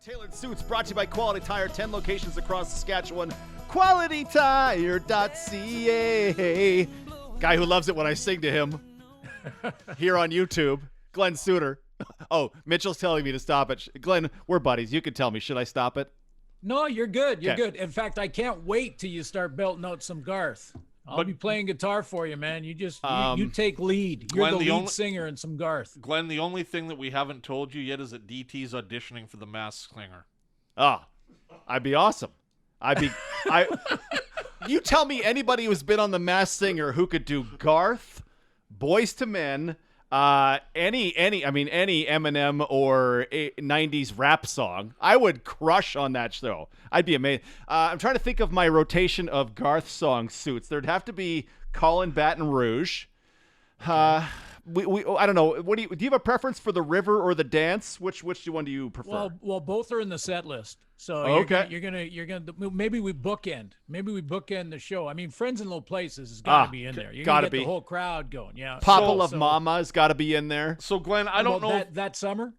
Tailored suits brought to you by Quality Tire, 10 locations across Saskatchewan. QualityTire.ca. Guy who loves it when I sing to him here on YouTube, Glenn Suter. Oh, Mitchell's telling me to stop it. Glenn, we're buddies. You can tell me. Should I stop it? No, you're good. You're Okay. good. In fact, I can't wait till you start belting out some Garth. I'll be playing guitar for you, man. You just you take lead. You're Glenn, the lead singer in some Garth. Glenn, the only thing that we haven't told you yet is that DT's auditioning for the Masked Singer. Oh, I'd be awesome. You tell me anybody who's been on The Masked Singer who could do Garth, Boys to Men, any Eminem or 90s rap song. I would crush on that show. I'd be amazed. I'm trying to think of my rotation of Garth song suits. There'd have to be Colin Baton Rouge. I don't know. Do you have a preference for the river or the dance? Which one do you prefer? Well, both are in the set list. So Okay. you're gonna maybe we bookend the show. I mean, Friends in Low Places has got to be in there. You're gotta gonna get be. the whole crowd going. Yeah. Papa So- Love so- Mama's got to be in there. So, Glenn, I don't know. that summer.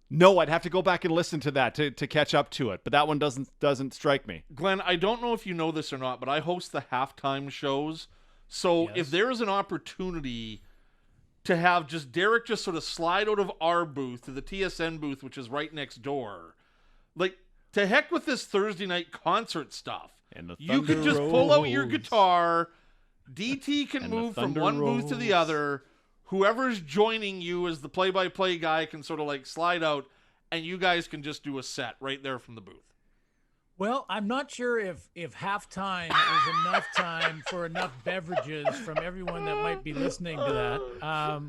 No, I'd have to go back and listen to that to catch up to it. But that one doesn't strike me. Glenn, I don't know if you know this or not, but I host the halftime shows. So Yes. if there is an opportunity to have just Derek just sort of slide out of our booth to the TSN booth, which is right next door, like, to heck with this Thursday night concert stuff. And the You could thunder just pull out your rolls. guitar. DT can And the move from thunder one booth to the rolls. other. Whoever's joining you as the play-by-play guy can sort of like slide out, and you guys can just do a set right there from the booth. Well, I'm not sure if halftime is enough time for enough beverages from everyone that might be listening to that,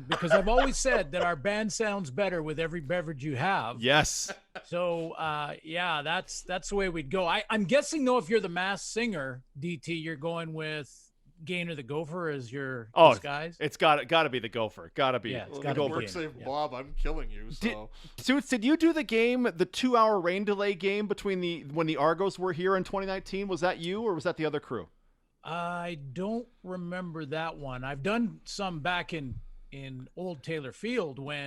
because I've always said that our band sounds better with every beverage you have. Yes. So, yeah, that's the way we'd go. I'm guessing, though, if you're the Masked Singer, DT, you're going with Gainer the Gopher as your disguise? It's got to be the Gopher. Got to be. Yeah, it's Well, gotta the be work Gainer, save yeah. Bob, I'm killing you. So Suits, did you do the 2-hour rain delay game between when the Argos were here in 2019? Was that you or was that the other crew? I don't remember that one. I've done some back in Old Taylor Field when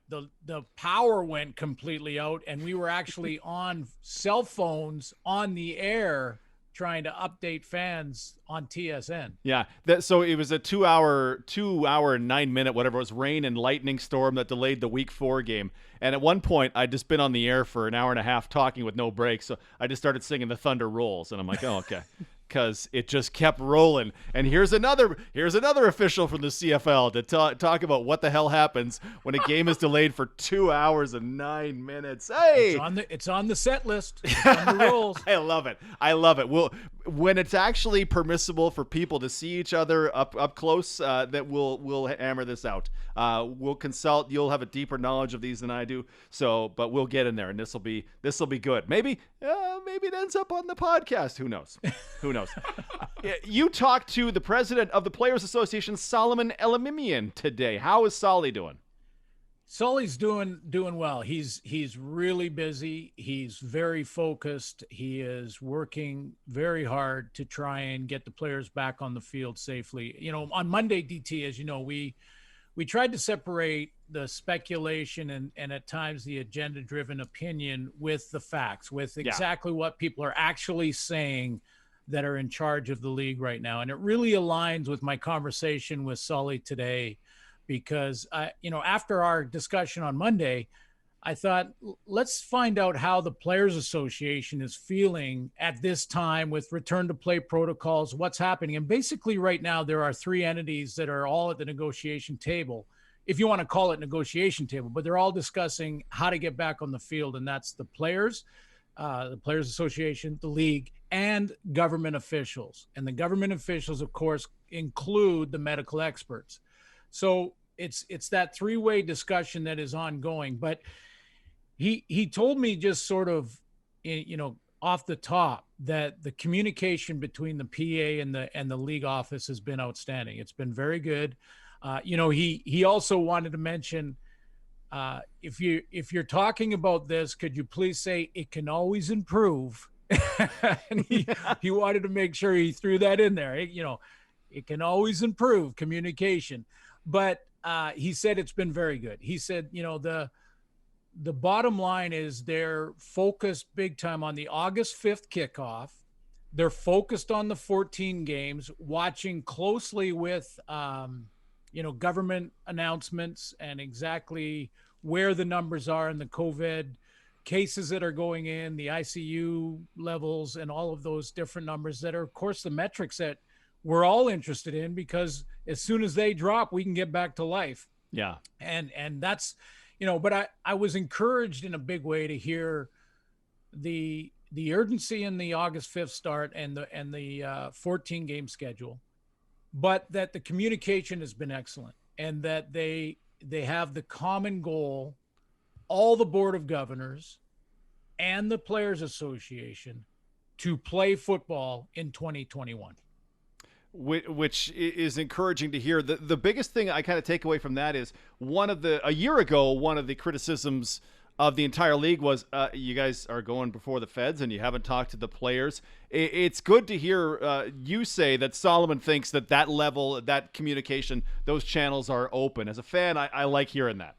the power went completely out and we were actually on cell phones on the air trying to update fans on TSN. Yeah. So it was a 2-hour and 9-minute, whatever it was, rain and lightning storm that delayed the Week 4 game. And at one point, I'd just been on the air for an hour and a half talking with no breaks. So I just started singing The Thunder Rolls. And I'm like, oh, okay. Because it just kept rolling. And here's another official from the CFL to talk about what the hell happens when a game is delayed for 2 hours and 9 minutes. Hey, It's on the set list. It's on the rolls. I love it. When it's actually permissible for people to see each other up close, that we'll hammer this out. We'll consult. You'll have a deeper knowledge of these than I do. So, but we'll get in there, and this will be good. Maybe it ends up on the podcast. Who knows? Who knows? You talked to the president of the Players Association, Solomon Elimimian, today. How is Solly doing? Sully's doing well. He's really busy. He's very focused. He is working very hard to try and get the players back on the field safely. You know, on Monday, DT, as you know, we tried to separate the speculation and at times the agenda-driven opinion with the facts, with exactly what people are actually saying that are in charge of the league right now. And it really aligns with my conversation with Sully today. Because, after our discussion on Monday, I thought, let's find out how the Players Association is feeling at this time with return to play protocols, what's happening. And basically right now, there are 3 entities that are all at the negotiation table, if you want to call it negotiation table, but they're all discussing how to get back on the field. And that's the Players Association, the league, and government officials. And the government officials, of course, include the medical experts. So it's that 3-way discussion that is ongoing. But he told me just sort of, off the top that the communication between the PA and the league office has been outstanding. It's been very good. He also wanted to mention, if you're talking about this, could you please say it can always improve? And he wanted to make sure he threw that in there. It can always improve communication. But he said it's been very good. He said, the bottom line is they're focused big time on the August 5th kickoff. They're focused on the 14 games, watching closely with, government announcements and exactly where the numbers are in the COVID cases that are going in, the ICU levels, and all of those different numbers that are, of course, the metrics that we're all interested in, because as soon as they drop, we can get back to life. Yeah. And that's, but I was encouraged in a big way to hear the urgency in the August 5th start and the 14 game schedule, but that the communication has been excellent, and that they have the common goal, all the board of governors and the Players Association, to play football in 2021. Which is encouraging to hear. The biggest thing I kind of take away from that is a year ago, one of the criticisms of the entire league was you guys are going before the feds and you haven't talked to the players. It's good to hear you say that Solomon thinks that level, that communication, those channels are open. As a fan, I like hearing that.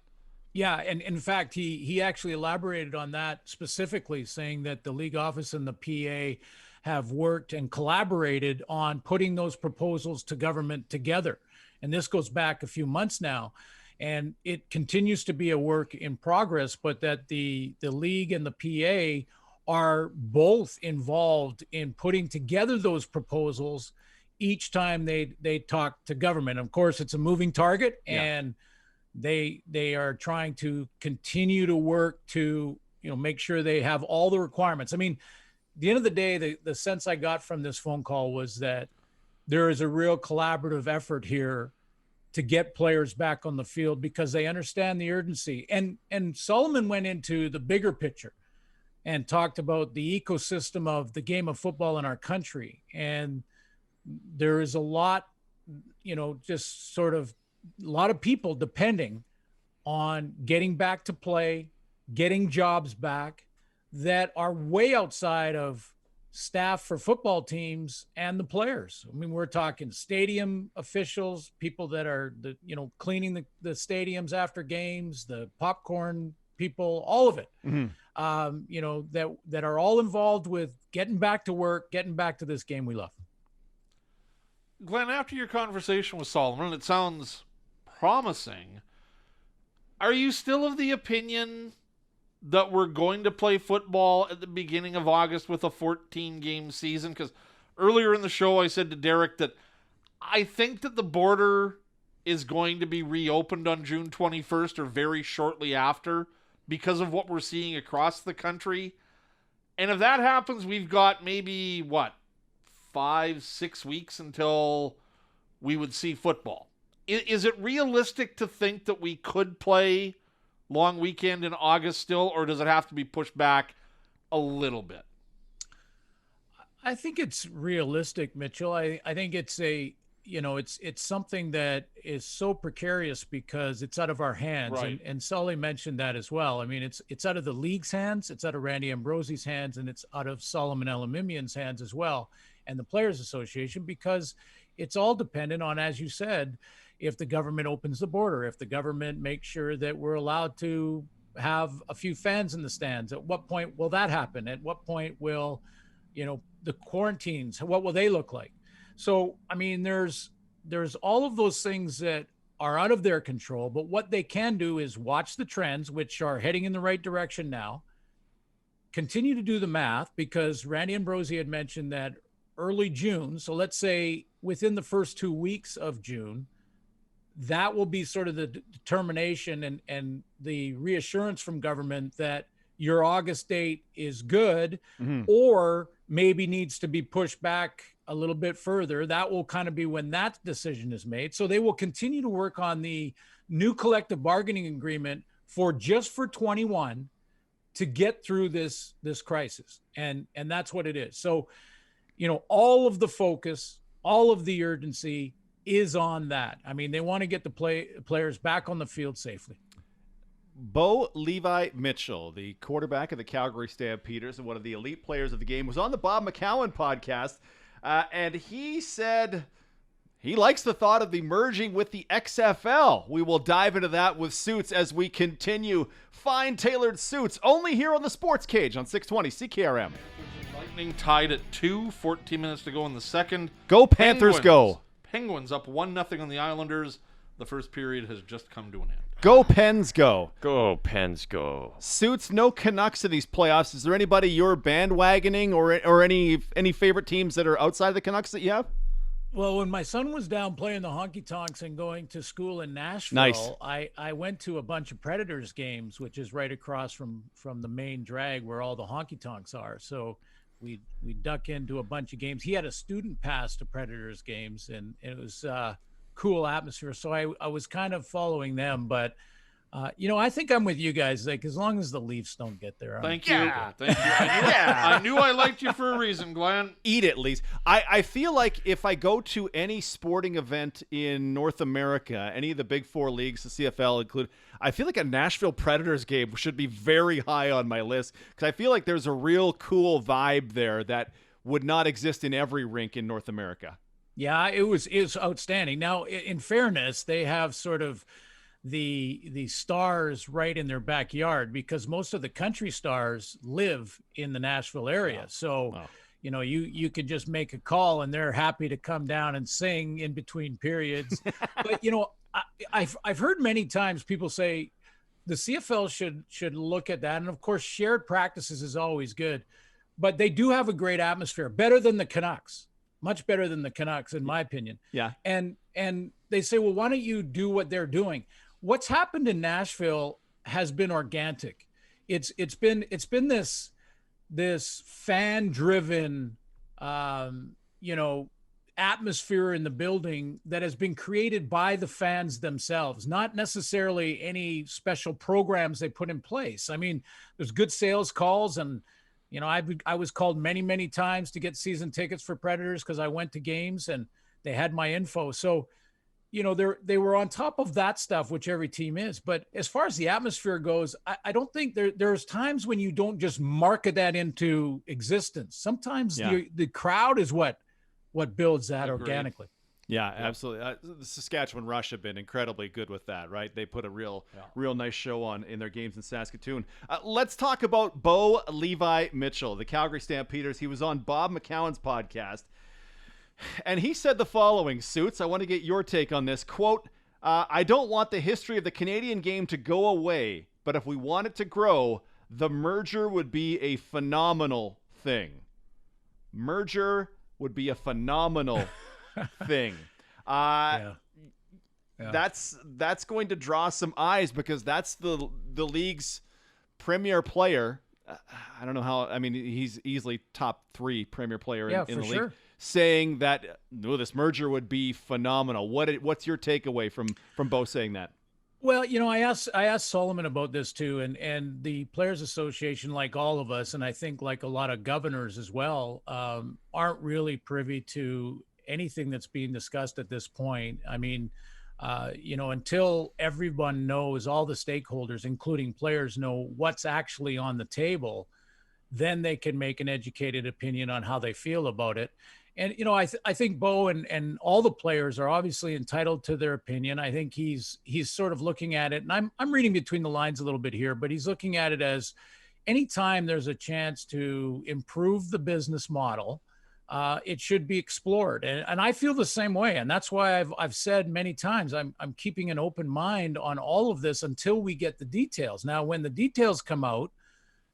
Yeah, and in fact, he actually elaborated on that specifically, saying that the league office and the PA have worked and collaborated on putting those proposals to government together. And this goes back a few months now, and it continues to be a work in progress, but that the league and the PA are both involved in putting together those proposals each time they talk to government. Of course, it's a moving target, and they are trying to continue to work to, make sure they have all the requirements. I mean, at the end of the day, the sense I got from this phone call was that there is a real collaborative effort here to get players back on the field, because they understand the urgency. And Solomon went into the bigger picture and talked about the ecosystem of the game of football in our country. And there is a lot, just sort of a lot of people depending on getting back to play, getting jobs back, that are way outside of staff for football teams and the players. I mean, we're talking stadium officials, people that are cleaning the stadiums after games, the popcorn people, all of it. Mm-hmm. That are all involved with getting back to work, getting back to this game we love. Glenn, after your conversation with Solomon, it sounds promising. Are you still of the opinion that we're going to play football at the beginning of August with a 14-game season? Because earlier in the show, I said to Derek that I think that the border is going to be reopened on June 21st or very shortly after, because of what we're seeing across the country. And if that happens, we've got maybe, 5-6 weeks until we would see football. Is it realistic to think that we could play long weekend in August still, or does it have to be pushed back a little bit? I think it's realistic, Mitchell. I think it's it's something that is so precarious because it's out of our hands. Right. And Sully mentioned that as well. I mean, it's out of the league's hands, it's out of Randy Ambrosie's hands, and it's out of Solomon Elimimian's hands as well, and the Players Association, because it's all dependent on, as you said, if the government opens the border, if the government makes sure that we're allowed to have a few fans in the stands. At what point will that happen? At what point will, the quarantines, what will they look like? So, I mean, there's all of those things that are out of their control, but what they can do is watch the trends, which are heading in the right direction now, continue to do the math, because Randy Ambrosie had mentioned that early June, so let's say within the first 2 weeks of June, that will be sort of the determination and the reassurance from government that your August date is good, mm-hmm. or maybe needs to be pushed back a little bit further. That will kind of be when that decision is made. So they will continue to work on the new collective bargaining agreement for 21 to get through this crisis. And that's what it is. So, all of the focus, all of the urgency is on that. I mean, they want to get the players back on the field safely. Bo Levi Mitchell, the quarterback of the Calgary Stampeders and one of the elite players of the game, was on the Bob McCowan podcast, and he said He likes the thought of the merging with the XFL. We will dive into that with Suits as we continue. Fine tailored Suits, only here on the Sports Cage on 620 CKRM. Lightning tied at 2, 14 minutes to go in the second. Go Panthers, go. Penguins up 1-0 on the Islanders. The first period has just come to an end. Go Pens, go. Go Pens, go. Suits, no Canucks in these playoffs. Is there anybody you're bandwagoning or any favorite teams that are outside of the Canucks that you have? Well, when my son was down playing the honky tonks and going to school in Nashville, Nice. I went to a bunch of Predators games, which is right across from the main drag where all the honky tonks are. So we duck into a bunch of games. He had a student pass to Predators games, and it was cool atmosphere. So I was kind of following them, but I think I'm with you guys. Like, as long as the Leafs don't get there. Thank you. I knew I liked you for a reason, Glenn. Eat it, Leafs. I feel like if I go to any sporting event in North America, any of the big four leagues, the CFL included, I feel like a Nashville Predators game should be very high on my list because I feel like there's a real cool vibe there that would not exist in every rink in North America. Yeah, it was outstanding. Now, in fairness, they have sort of the stars right in their backyard because most of the country stars live in the Nashville area. Wow. So, wow. You could just make a call and they're happy to come down and sing in between periods. But, I've heard many times people say the CFL should look at that. And of course, shared practices is always good, but they do have a great atmosphere, better than the Canucks. Much better than the Canucks, in my opinion. Yeah. And they say, well, why don't you do what they're doing? What's happened in Nashville has been organic. It's been this fan-driven, atmosphere in the building that has been created by the fans themselves, not necessarily any special programs they put in place. I mean, there's good sales calls and. I was called many, many times to get season tickets for Predators because I went to games and they had my info. So, they were on top of that stuff, which every team is. But as far as the atmosphere goes, I don't think there's times when you don't just market that into existence. Sometimes the crowd is what builds that organically. Yeah, absolutely. The Saskatchewan Rush have been incredibly good with that, right? They put a real nice show on in their games in Saskatoon. Let's talk about Bo Levi Mitchell, the Calgary Stampeders. He was on Bob McCowan's podcast, and he said the following, Suits. I want to get your take on this. Quote, I don't want the history of the Canadian game to go away, but if we want it to grow, the merger would be a phenomenal thing. Merger would be a phenomenal thing. That's going to draw some eyes because that's the league's premier player. I don't know how. I mean, he's easily top 3 premier player in the league. Saying that this merger would be phenomenal. What's your takeaway from Bo saying that? Well, I asked Solomon about this too, and the Players Association, like all of us, and I think like a lot of governors as well, aren't really privy to anything that's being discussed at this point. I mean, until everyone knows, all the stakeholders, including players, know what's actually on the table, then they can make an educated opinion on how they feel about it. And, I think Bo and all the players are obviously entitled to their opinion. I think he's sort of looking at it, and I'm reading between the lines a little bit here, but he's looking at it as anytime there's a chance to improve the business model, it should be explored. And I feel the same way. And that's why I've said many times, I'm keeping an open mind on all of this until we get the details. Now, when the details come out,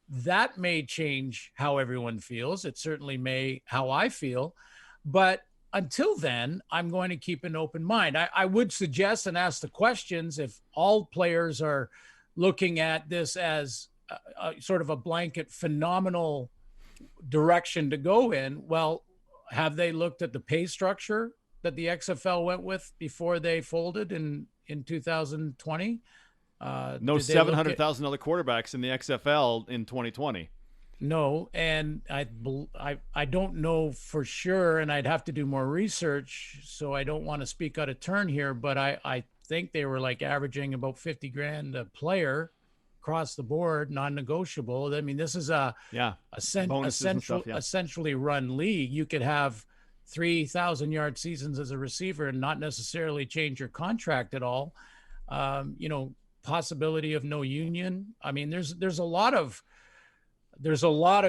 that may change how everyone feels. It certainly may how I feel. But until then, I'm going to keep an open mind. I would suggest and ask the questions if all players are looking at this as a sort of a blanket phenomenal direction to go in. Well, have they looked at the pay structure that the XFL went with before they folded in 2020? No $700,000 quarterbacks in the XFL in 2020. No, and I don't know for sure, and I'd have to do more research, so I don't want to speak out of turn here, but I think they were like averaging about $50,000 a player across the board, non-negotiable. I mean, this is essentially run league. You could have 3,000-yard seasons as a receiver and not necessarily change your contract at all. Possibility of no union. I mean, there's a lot of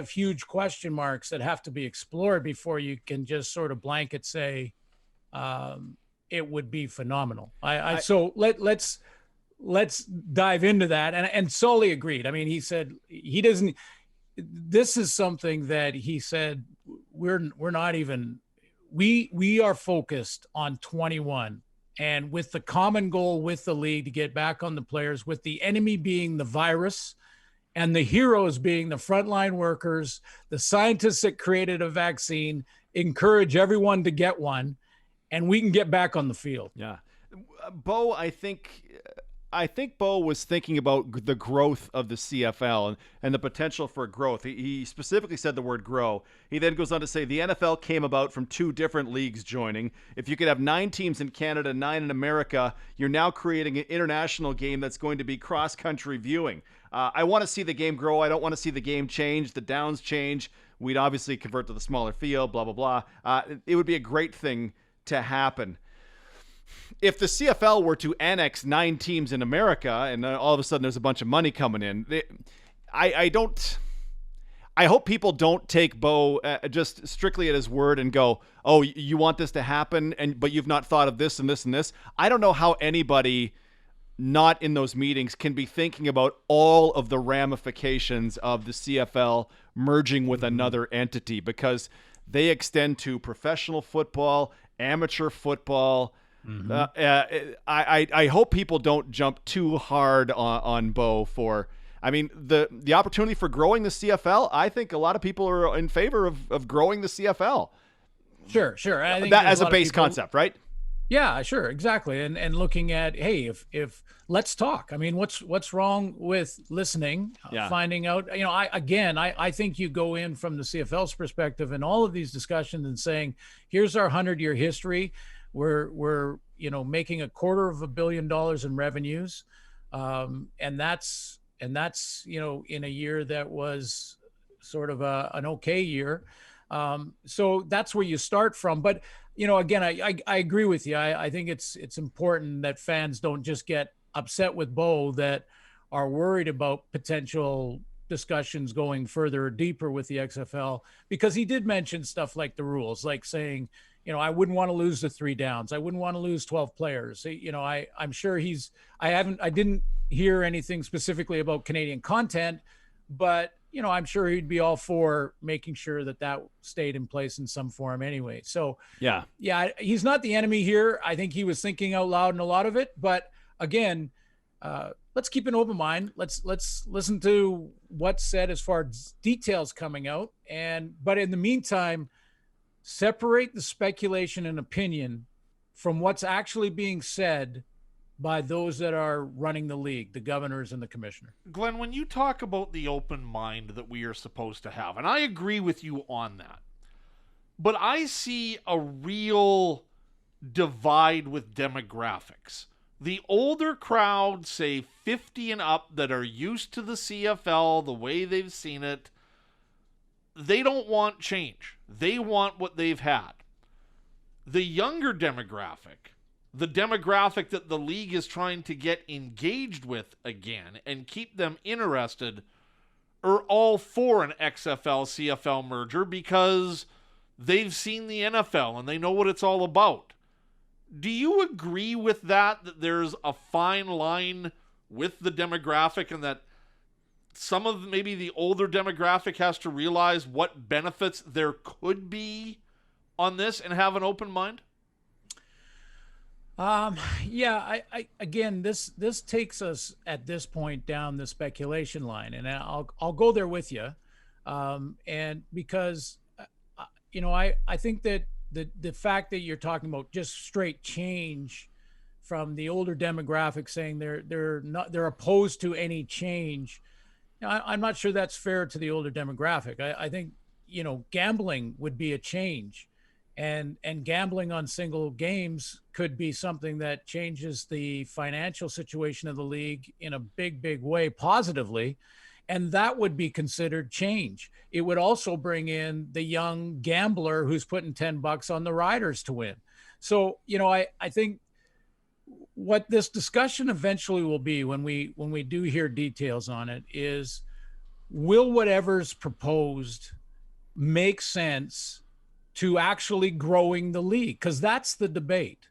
huge question marks that have to be explored before you can just sort of blanket say it would be phenomenal. So let's dive into that. And Sully agreed. I mean, he said he doesn't. This is something that he said we're not even. We are focused on 21. And with the common goal with the league to get back on the players, with the enemy being the virus and the heroes being the frontline workers, the scientists that created a vaccine, encourage everyone to get one, and we can get back on the field. Yeah. Bo, I think Bo was thinking about the growth of the CFL and the potential for growth. He specifically said the word grow. He then goes on to say the NFL came about from 2 different leagues joining. If you could have 9 teams in Canada, 9 in America, you're now creating an international game that's going to be cross-country viewing. I want to see the game grow. I don't want to see the game change, the downs change. We'd obviously convert to the smaller field, blah, blah, blah. It would be a great thing to happen. If the CFL were to annex 9 teams in America and all of a sudden there's a bunch of money coming in, I hope people don't take Bo just strictly at his word and go, oh, you want this to happen, but you've not thought of this and this and this. I don't know how anybody not in those meetings can be thinking about all of the ramifications of the CFL merging with another entity, because they extend to professional football, amateur football. I hope people don't jump too hard on Bo for, I mean, the opportunity for growing the CFL. I think a lot of people are in favor of growing the CFL. Sure. I think that as a base concept, right? Yeah, sure, exactly. And looking at, hey, if let's talk. I mean, what's wrong with listening, finding out, I think you go in from the CFL's perspective in all of these discussions and saying, here's our 100-year history. We're making $250 million in revenues, and that's in a year that was sort of an okay year. So that's where you start from. But again, I agree with you. I think it's important that fans don't just get upset with Bo that are worried about potential discussions going further or deeper with the XFL, because he did mention stuff like the rules, like saying, I wouldn't want to lose the 3 downs. I wouldn't want to lose 12 players. I'm sure I didn't hear anything specifically about Canadian content, but I'm sure he'd be all for making sure that stayed in place in some form anyway. So yeah, he's not the enemy here. I think he was thinking out loud in a lot of it, but again, let's keep an open mind. Let's listen to what's said as far as details coming out. But in the meantime, separate the speculation and opinion from what's actually being said by those that are running the league, the governors and the commissioner. Glenn, when you talk about the open mind that we are supposed to have, and I agree with you on that, but I see a real divide with demographics. The older crowd, say 50 and up, that are used to the CFL, the way they've seen it, they don't want change. They want what they've had. The younger demographic, the demographic that the league is trying to get engaged with again and keep them interested, are all for an XFL-CFL merger because they've seen the NFL and they know what it's all about. Do you agree with that there's a fine line with the demographic, and that some of maybe the older demographic has to realize what benefits there could be on this and have an open mind? Again, this takes us at this point down the speculation line, and I'll go there with you. And because, I think that the fact that you're talking about just straight change from the older demographic saying they're opposed to any change, I'm not sure that's fair to the older demographic. I think, gambling would be a change, and gambling on single games could be something that changes the financial situation of the league in a big, big way positively. And that would be considered change. It would also bring in the young gambler who's putting $10 on the Riders to win. So, I think what this discussion eventually will be when we do hear details on it is, will whatever's proposed make sense to actually growing the league? Because that's the debate.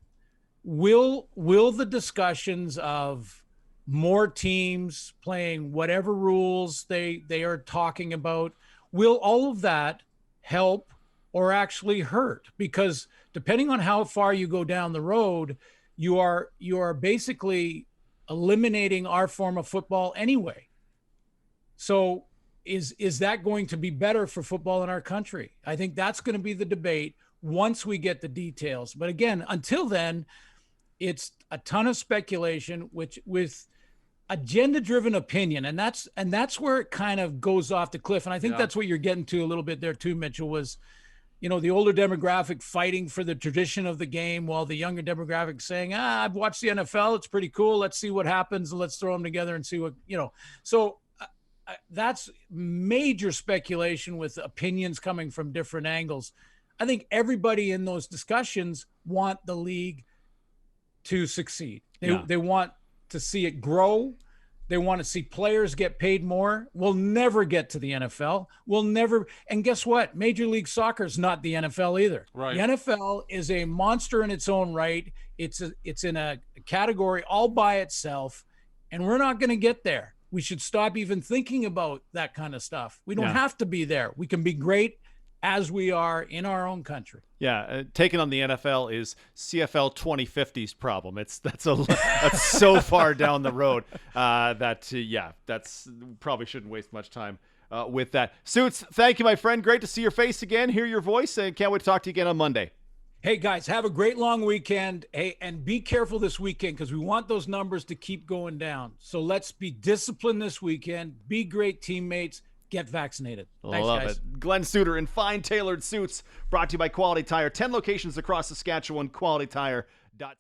Will the discussions of more teams playing whatever rules they are talking about, will all of that help or actually hurt? Because depending on how far you go down the road, you are basically eliminating our form of football anyway. So is that going to be better for football in our country? I think that's going to be the debate once we get the details. But again, until then, it's a ton of speculation, which with agenda-driven opinion, and that's where it kind of goes off the cliff. And I think that's what you're getting to a little bit there too, Mitchell, was, the older demographic fighting for the tradition of the game, while the younger demographic saying, I've watched the NFL, it's pretty cool, let's see what happens, let's throw them together and see what, So that's major speculation with opinions coming from different angles. I think everybody in those discussions want the league to succeed. They want to see it grow. They want to see players get paid more. We'll never get to the NFL. We'll never. And guess what? Major League Soccer is not the NFL either. Right. The NFL is a monster in its own right. It's in a category all by itself, and we're not going to get there. We should stop even thinking about that kind of stuff. We don't have to be there. We can be great as we are in our own country. Yeah, taking on the NFL is CFL 2050's problem. That's so far down the road that's probably shouldn't waste much time with that. Suits, thank you, my friend. Great to see your face again, hear your voice, and can't wait to talk to you again on Monday. Hey, guys, have a great long weekend. Hey, and be careful this weekend because we want those numbers to keep going down. So let's be disciplined this weekend. Be great teammates. Get vaccinated. Thanks, Love guys. it. Glenn Suter in fine tailored suits, brought to you by Quality Tire. 10 locations across Saskatchewan. QualityTire.ca.